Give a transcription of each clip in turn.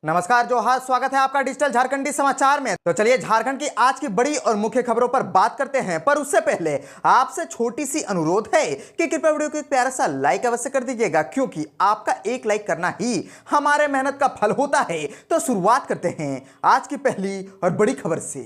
नमस्कार जोहार, स्वागत है आपका डिजिटल झारखंडी समाचार में। तो चलिए झारखंड की आज की बड़ी और मुख्य खबरों पर बात करते हैं, पर उससे पहले आपसे छोटी सी अनुरोध है कि कृपया वीडियो को एक प्यारा सा लाइक अवश्य कर दीजिएगा, क्योंकि आपका एक लाइक करना ही हमारे मेहनत का फल होता है। तो शुरुआत करते हैं आज की पहली और बड़ी खबर से।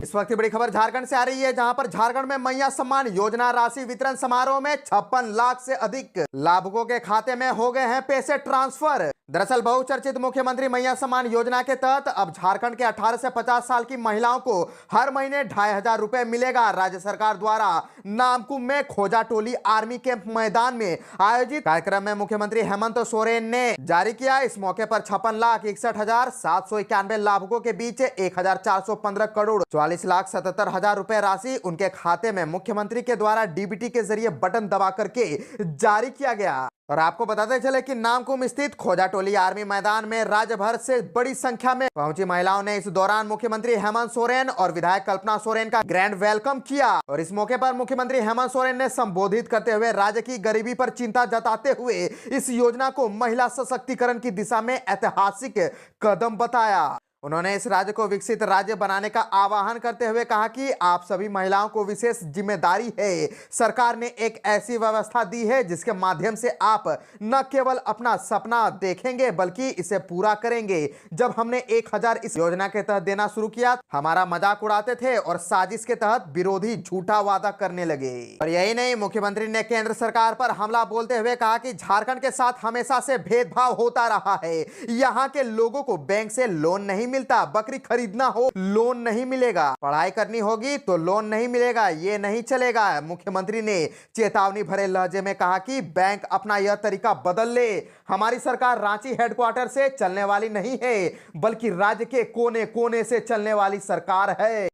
इस वक्त की बड़ी खबर झारखंड से आ रही है, जहां पर झारखंड में मैया सम्मान योजना राशि वितरण समारोह में 56 लाख से अधिक लाभुकों के खाते में हो गए हैं पैसे ट्रांसफर। दरअसल बहुचर्चित मुख्यमंत्री मैया सम्मान योजना के तहत अब झारखंड के 18 से 50 साल की महिलाओं को हर महीने 2500 रुपए मिलेगा। राज्य सरकार द्वारा नामकुम में खोजा टोली आर्मी कैंप मैदान में आयोजित कार्यक्रम में मुख्यमंत्री हेमंत सोरेन ने जारी किया। इस मौके पर 56,61,791 लाभुकों के बीच 1,415 करोड़ 44,77,000 रुपए राशि उनके खाते में मुख्यमंत्री के द्वारा डीबीटी के जरिए बटन दबा करके जारी किया गया। और आपको बताते चले कि नामकुम स्थित खोजा टोली आर्मी मैदान में राज्य भर से बड़ी संख्या में पहुंची महिलाओं ने इस दौरान मुख्यमंत्री हेमंत सोरेन और विधायक कल्पना सोरेन का ग्रैंड वेलकम किया। और इस मौके पर मुख्यमंत्री हेमंत सोरेन ने संबोधित करते हुए राज्य की गरीबी पर चिंता जताते हुए इस योजना को महिला सशक्तिकरण की दिशा में ऐतिहासिक कदम बताया। उन्होंने इस राज्य को विकसित राज्य बनाने का आह्वान करते हुए कहा कि आप सभी महिलाओं को विशेष जिम्मेदारी है। सरकार ने एक ऐसी व्यवस्था दी है जिसके माध्यम से आप न केवल अपना सपना देखेंगे बल्कि इसे पूरा करेंगे। जब हमने 1000 इस योजना के तहत देना शुरू किया, हमारा मजाक उड़ाते थे और साजिश के तहत विरोधी झूठा वादा करने लगे। और यही नहीं, मुख्यमंत्री ने केंद्र सरकार पर हमला बोलते हुए कहा कि झारखंड के साथ हमेशा से भेदभाव होता रहा है। यहाँ के लोगों को बैंक से लोन नहीं मिलता, बकरी खरीदना हो लोन नहीं मिलेगा, पढ़ाई करनी होगी तो लोन नहीं मिलेगा, ये नहीं चलेगा। मुख्यमंत्री ने चेतावनी भरे लहजे में कहा कि बैंक अपना यह तरीका बदल ले। हमारी सरकार रांची हेडक्वार्टर से चलने वाली नहीं है, बल्कि राज्य के कोने कोने से चलने वाली सरकार है।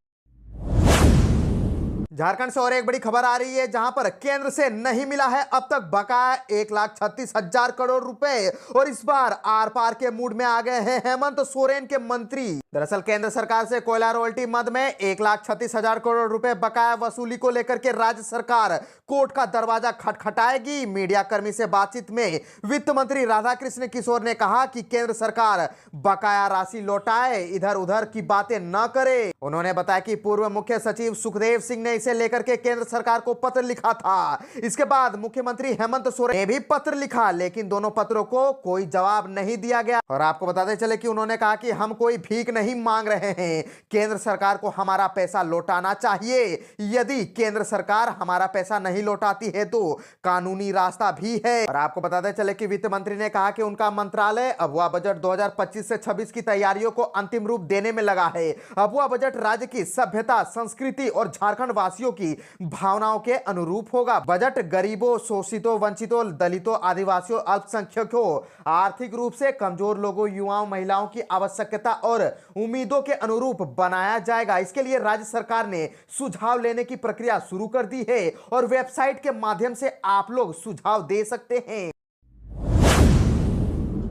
झारखंड से और एक बड़ी खबर आ रही है, जहां पर केंद्र से नहीं मिला है अब तक बकाया 1,36,000 करोड़ रुपए। और इस बार आर पार के मूड में आ गए हैं हेमंत सोरेन के मंत्री। दरअसल केंद्र सरकार से कोयला रॉयल्टी मद में 1,36,000 करोड़ रुपए बकाया वसूली को लेकर के राज्य सरकार कोर्ट का दरवाजा खटखटाएगी। मीडिया कर्मी से बातचीत में वित्त मंत्री राधाकृष्ण किशोर ने कहा कि केंद्र सरकार बकाया राशि लौटाए, इधर उधर की बातें न करे। उन्होंने बताया कि पूर्व मुख्य सचिव सुखदेव सिंह ने इसे लेकर के केंद्र सरकार को पत्र लिखा था। इसके बाद मुख्यमंत्री हेमंत सोरेन ने भी पत्र लिखा, लेकिन दोनों पत्रों को कोई जवाब नहीं दिया गया। और आपको बताते चले कि उन्होंने कहा कि हम कोई भीख नहीं मांग रहे हैं, केंद्र सरकार को हमारा पैसा लौटाना चाहिए। यदि केंद्र सरकार हमारा पैसा नहीं लौटाती है तो कानूनी रास्ता भी है। और आपको बताते चले कि वित्त मंत्री ने कहा कि उनका मंत्रालय अगवा बजट 2025 से 26 की तैयारियों को अंतिम रूप देने में लगा है। अगवा बजट राज्य की सभ्यता, संस्कृति और झारखंड वासियों की भावनाओं के अनुरूप होगा। बजट गरीबों, शोषितों, वंचितों, दलितों, आदिवासियों, अल्पसंख्यकों, आर्थिक रूप से कमजोर लोगों, युवाओं, महिलाओं की आवश्यकता और उम्मीदों के अनुरूप बनाया जाएगा। इसके लिए राज्य सरकार ने सुझाव लेने की प्रक्रिया शुरू कर दी है और वेबसाइट के माध्यम से आप लोग सुझाव दे सकते हैं।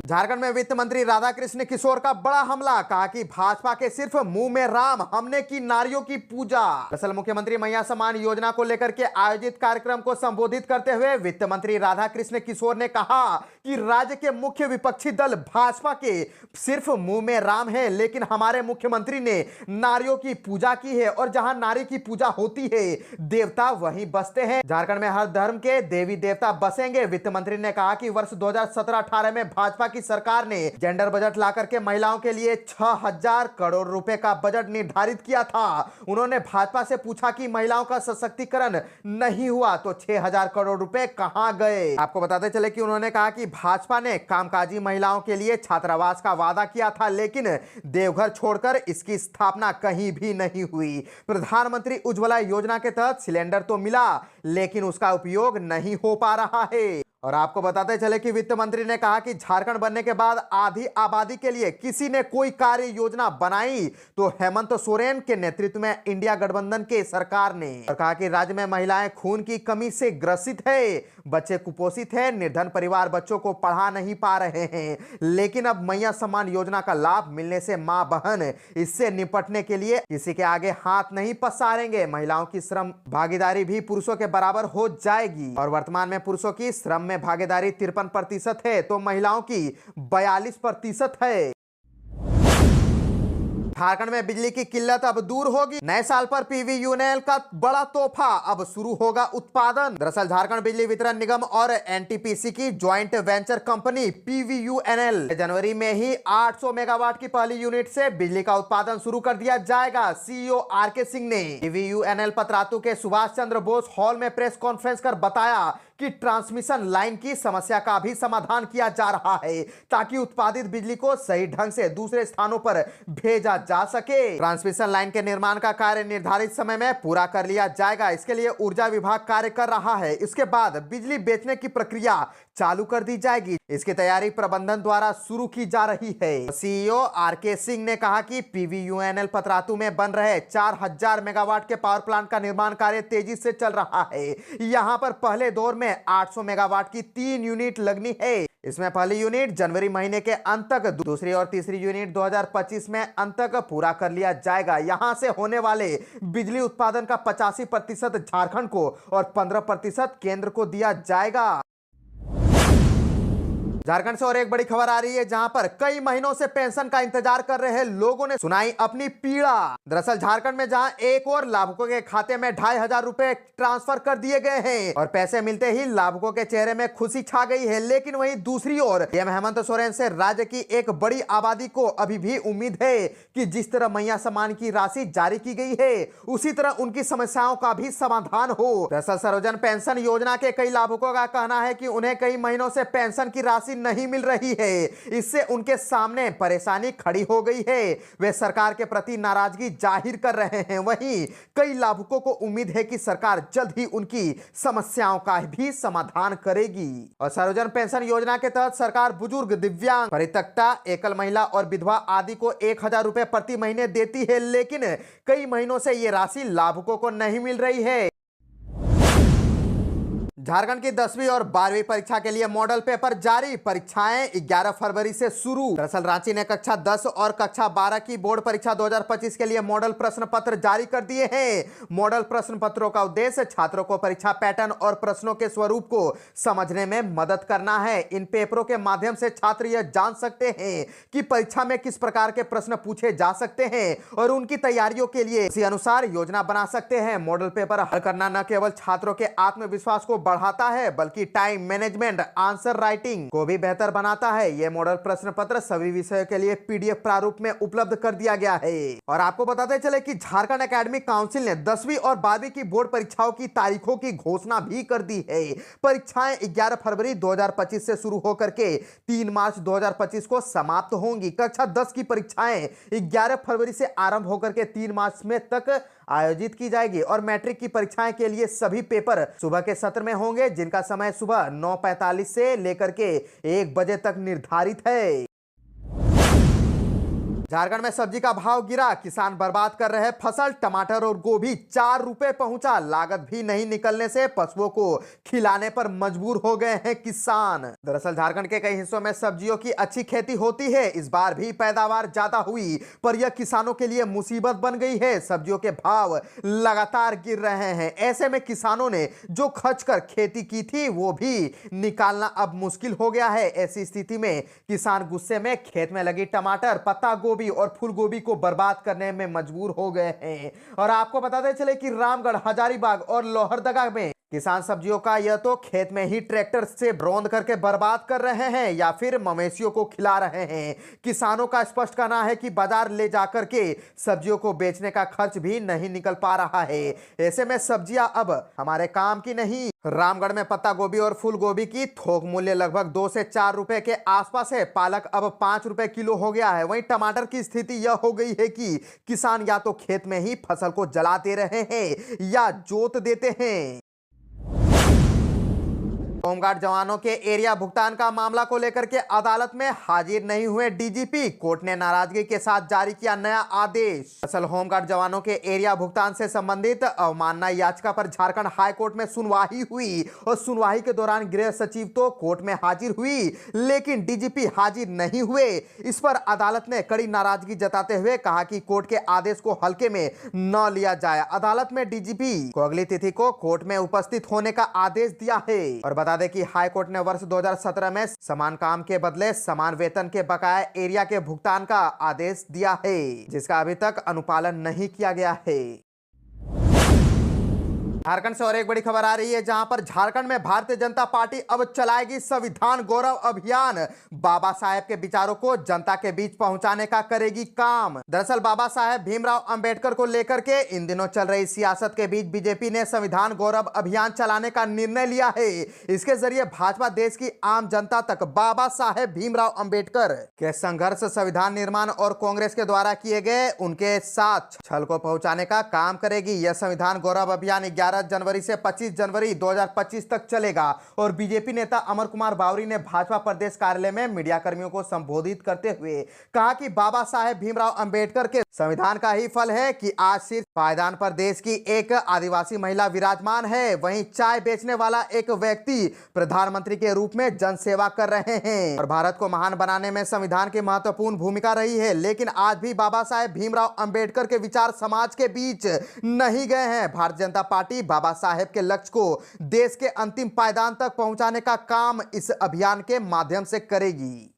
झारखंड में वित्त मंत्री राधाकृष्ण किशोर का बड़ा हमला, कहा कि भाजपा के सिर्फ मुंह में राम, हमने की नारियों की पूजा। दरअसल मुख्यमंत्री मैया सम्मान योजना को लेकर के आयोजित कार्यक्रम को संबोधित करते हुए वित्त मंत्री राधाकृष्ण किशोर ने कहा कि राज्य के मुख्य विपक्षी दल भाजपा के सिर्फ मुंह में राम है, लेकिन हमारे मुख्यमंत्री ने नारियों की पूजा की है और जहां नारी की पूजा होती है देवता वहीं बसते हैं। झारखंड में हर धर्म के देवी देवता बसेंगे। वित्त मंत्री ने कहा कि वर्ष 2017-18 में भाजपा की सरकार ने जेंडर बजट लाकर के महिलाओं के लिए 6,000 करोड़ रुपए का बजट निर्धारित किया था। उन्होंने भाजपा से पूछा कि महिलाओं का सशक्तिकरण नहीं हुआ तो 6,000 करोड़ रुपए कहां गए। आपको बताते चले कि उन्होंने कहा कि भाजपा ने कामकाजी महिलाओं के लिए छात्रावास का वादा किया था, लेकिन देवघर छोड़कर इसकी स्थापना कहीं भी नहीं हुई। प्रधानमंत्री उज्ज्वला योजना के तहत सिलेंडर तो मिला, लेकिन उसका उपयोग नहीं हो पा रहा है। और आपको बताते चले कि वित्त मंत्री ने कहा कि झारखंड बनने के बाद आधी आबादी के लिए किसी ने कोई कार्य योजना बनाई तो हेमंत सोरेन के नेतृत्व में इंडिया गठबंधन के सरकार ने। और कहा कि राज्य में महिलाएं खून की कमी से ग्रसित है, बच्चे कुपोषित हैं, निर्धन परिवार बच्चों को पढ़ा नहीं पा रहे हैं, लेकिन अब मैया सम्मान योजना का लाभ मिलने से मां बहन इससे निपटने के लिए किसी के आगे हाथ नहीं पसारेंगे। महिलाओं की श्रम भागीदारी भी पुरुषों के बराबर हो जाएगी और वर्तमान में पुरुषों की श्रम में भागीदारी 53% है तो महिलाओं की 42% है। झारखंड में बिजली की किल्लत अब दूर होगी। नए साल पर पीवीयूएनएल का बड़ा तोहफा, अब शुरू होगा उत्पादन। दरअसल झारखंड बिजली वितरण निगम और एनटीपीसी की ज्वाइंट वेंचर कंपनी पीवीयूएनएल जनवरी में ही 800 मेगावाट की पहली यूनिट से बिजली का उत्पादन शुरू कर दिया जाएगा। सीईओ आरके सिंह ने पीवीयूएनएल पतरातू के सुभाष चंद्र बोस हॉल में प्रेस कॉन्फ्रेंस कर बताया कि ट्रांसमिशन लाइन की समस्या का भी समाधान किया जा रहा है ताकि उत्पादित बिजली को सही ढंग से दूसरे स्थानों पर भेजा जा सके। ट्रांसमिशन लाइन के निर्माण का कार्य निर्धारित समय में पूरा कर लिया जाएगा। इसके लिए ऊर्जा विभाग कार्य कर रहा है। इसके बाद बिजली बेचने की प्रक्रिया चालू कर दी जाएगी। इसकी तैयारी प्रबंधन द्वारा शुरू की जा रही है। सीईओ आरके सिंह ने कहा कि पीवीयूएनएल पतरातू में बन रहे 4000 मेगावाट के पावर प्लांट का निर्माण कार्य तेजी से चल रहा है। यहां पर पहले दौर में 800 मेगावाट की 3 यूनिट लगनी है। इसमें पहली यूनिट जनवरी महीने के अंत तक, दूसरी और तीसरी यूनिट 2025 में अंत तक पूरा कर लिया जाएगा। यहां से होने वाले बिजली उत्पादन का 85% झारखंड को और 15% केंद्र को दिया जाएगा। झारखंड से और एक बड़ी खबर आ रही है जहां पर कई महीनों से पेंशन का इंतजार कर रहे लोगों ने सुनाई अपनी पीड़ा। दरअसल झारखंड में जहां एक और लाभुकों के खाते में 2500 रुपए ट्रांसफर कर दिए गए हैं और पैसे मिलते ही लाभुकों के चेहरे में खुशी छा गई है, लेकिन वहीं दूसरी ओर सीएम हेमंत सोरेन से राज्य की एक बड़ी आबादी को अभी भी उम्मीद है कि जिस तरह मैया सम्मान की राशि जारी की गई है उसी तरह उनकी समस्याओं का भी समाधान हो। दरअसल सर्वजन पेंशन योजना के कई लाभुकों का कहना है कि उन्हें कई महीनों से पेंशन की राशि नहीं मिल रही है। इससे उनके सामने परेशानी खड़ी हो गई है। वे सरकार के प्रति नाराजगी जाहिर कर रहे हैं। वहीं कई लाभुकों को उम्मीद है कि सरकार जल्द ही उनकी समस्याओं का भी समाधान करेगी। और सर्वजन पेंशन योजना के तहत सरकार बुजुर्ग, दिव्यांग, परित्यक्ता, एकल महिला और विधवा आदि को 1000 रुपए प्रति महीने देती है, लेकिन कई महीनों से ये राशि लाभुकों को नहीं मिल रही है। झारखंड की 10वीं और 12वीं परीक्षा के लिए मॉडल पेपर जारी। परीक्षाएं 11 फरवरी से शुरू। दरअसल रांची ने कक्षा 10 और कक्षा 12 की बोर्ड परीक्षा 2025 के लिए मॉडल प्रश्न पत्र जारी कर दिए हैं। मॉडल प्रश्न पत्रों का उद्देश्य छात्रों को परीक्षा पैटर्न और प्रश्नों के स्वरूप को समझने में मदद करना है। इन पेपरों के माध्यम से छात्र यह जान सकते हैं कि परीक्षा में किस प्रकार के प्रश्न पूछे जा सकते हैं और उनकी तैयारियों के लिए उसी अनुसार योजना बना सकते हैं। मॉडल पेपर हल करना न केवल छात्रों के आत्मविश्वास को बढ़ाता है बल्कि टाइम मैनेजमेंट, आंसर राइटिंग को भी बेहतर बनाता है। यह मॉडल प्रश्न पत्र सभी विषयों के लिए पीडीएफ प्रारूप में उपलब्ध कर दिया गया है। और आपको बताते चले कि झारखंड एकेडमिक काउंसिल ने 10वीं और 12वीं की बोर्ड परीक्षाओं की तारीखों की घोषणा भी कर दी है। परीक्षाएं 11 फरवरी 2025 से शुरू होकर के 3 मार्च 2025 को समाप्त होंगी। कक्षा 10 की परीक्षाएं 11 फरवरी से आरंभ होकर के 3 मार्च में तक आयोजित की जाएगी और मैट्रिक की परीक्षाएं के लिए सभी पेपर सुबह के सत्र में होंगे, जिनका समय सुबह 9:45 से लेकर के 1 बजे तक निर्धारित है। झारखंड में सब्जी का भाव गिरा, किसान बर्बाद कर रहे फसल। टमाटर और गोभी 4 रुपए पहुंचा। लागत भी नहीं निकलने से पशुओं को खिलाने पर मजबूर हो गए हैं किसान। दरअसल झारखंड के कई हिस्सों में सब्जियों की अच्छी खेती होती है। इस बार भी पैदावार ज्यादा हुई, पर यह किसानों के लिए मुसीबत बन गई है। सब्जियों के भाव लगातार गिर रहे हैं। ऐसे में किसानों ने जो खर्च कर खेती की थी वो भी निकालना अब मुश्किल हो गया है। ऐसी स्थिति में किसान गुस्से में खेत में लगी टमाटर, पत्ता गोभी और फूल गोभी को बर्बाद करने में मजबूर हो गए हैं। और आपको बताते चले कि रामगढ़, हजारीबाग और लोहरदगा में किसान सब्जियों का यह तो खेत में ही ट्रैक्टर से रौंद करके बर्बाद कर रहे हैं या फिर मवेशियों को खिला रहे हैं। किसानों का स्पष्ट कहना है कि बाजार ले जाकर के सब्जियों को बेचने का खर्च भी नहीं निकल पा रहा है। ऐसे में सब्जियां अब हमारे काम की नहीं। रामगढ़ में पत्ता गोभी और फूल गोभी की थोक मूल्य लगभग 2 से 4 रुपए के आसपास है। पालक अब 5 रुपए किलो हो गया है। वहीं टमाटर की स्थिति यह हो गई है कि किसान या तो खेत में ही फसल को जलाते रहे हैं या जोत देते हैं। होमगार्ड जवानों के एरिया भुगतान का मामला को लेकर के अदालत में हाजिर नहीं हुए डीजीपी। कोर्ट ने नाराजगी के साथ जारी किया नया आदेश। असल होमगार्ड जवानों के एरिया भुगतान से संबंधित अवमानना याचिका पर झारखंड हाई कोर्ट में सुनवाई हुई और सुनवाई के दौरान गृह सचिव तो कोर्ट में हाजिर हुई, लेकिन डीजीपी हाजिर नहीं हुए। इस पर अदालत ने कड़ी नाराजगी जताते हुए कहा कि कोर्ट के आदेश को हल्के में न लिया जाए। अदालत में डीजीपी को अगली तिथि को कोर्ट में उपस्थित होने का आदेश दिया है। और बता दें कि हाईकोर्ट ने वर्ष 2017 में समान काम के बदले समान वेतन के बकाया एरिया के भुगतान का आदेश दिया है, जिसका अभी तक अनुपालन नहीं किया गया है। झारखंड से और एक बड़ी खबर आ रही है, जहां पर झारखंड में भारतीय जनता पार्टी अब चलाएगी संविधान गौरव अभियान। बाबा साहेब के विचारों को जनता के बीच पहुंचाने का करेगी काम। दरअसल बाबा साहेब भीमराव अंबेडकर को लेकर के इन दिनों चल रही सियासत के बीच बीजेपी ने संविधान गौरव अभियान चलाने का निर्णय लिया है। इसके जरिए भाजपा देश की आम जनता तक बाबा साहेब भीमराव अंबेडकर के संघर्ष, संविधान निर्माण और कांग्रेस के द्वारा किए गए उनके साथ छल को पहुंचाने का काम करेगी। यह संविधान गौरव अभियान 11 जनवरी से 25 जनवरी 2025 तक चलेगा। और बीजेपी नेता अमर कुमार बावरी ने भाजपा प्रदेश कार्यालय में मीडिया कर्मियों को संबोधित करते हुए कहा कि बाबा साहेब भीमराव अंबेडकर के संविधान का ही फल है कि आज सिर्फ पायदान पर देश की एक आदिवासी महिला विराजमान है, वहीं चाय बेचने वाला एक व्यक्ति प्रधानमंत्री के रूप में जनसेवा कर रहे हैं। और भारत को महान बनाने में संविधान की महत्वपूर्ण भूमिका रही है, लेकिन आज भी बाबा साहेब भीमराव अंबेडकर के विचार समाज के बीच नहीं गए हैं। भारतीय जनता पार्टी बाबा साहेब के लक्ष्य को देश के अंतिम पायदान तक पहुंचाने का काम इस अभियान के माध्यम से करेगी।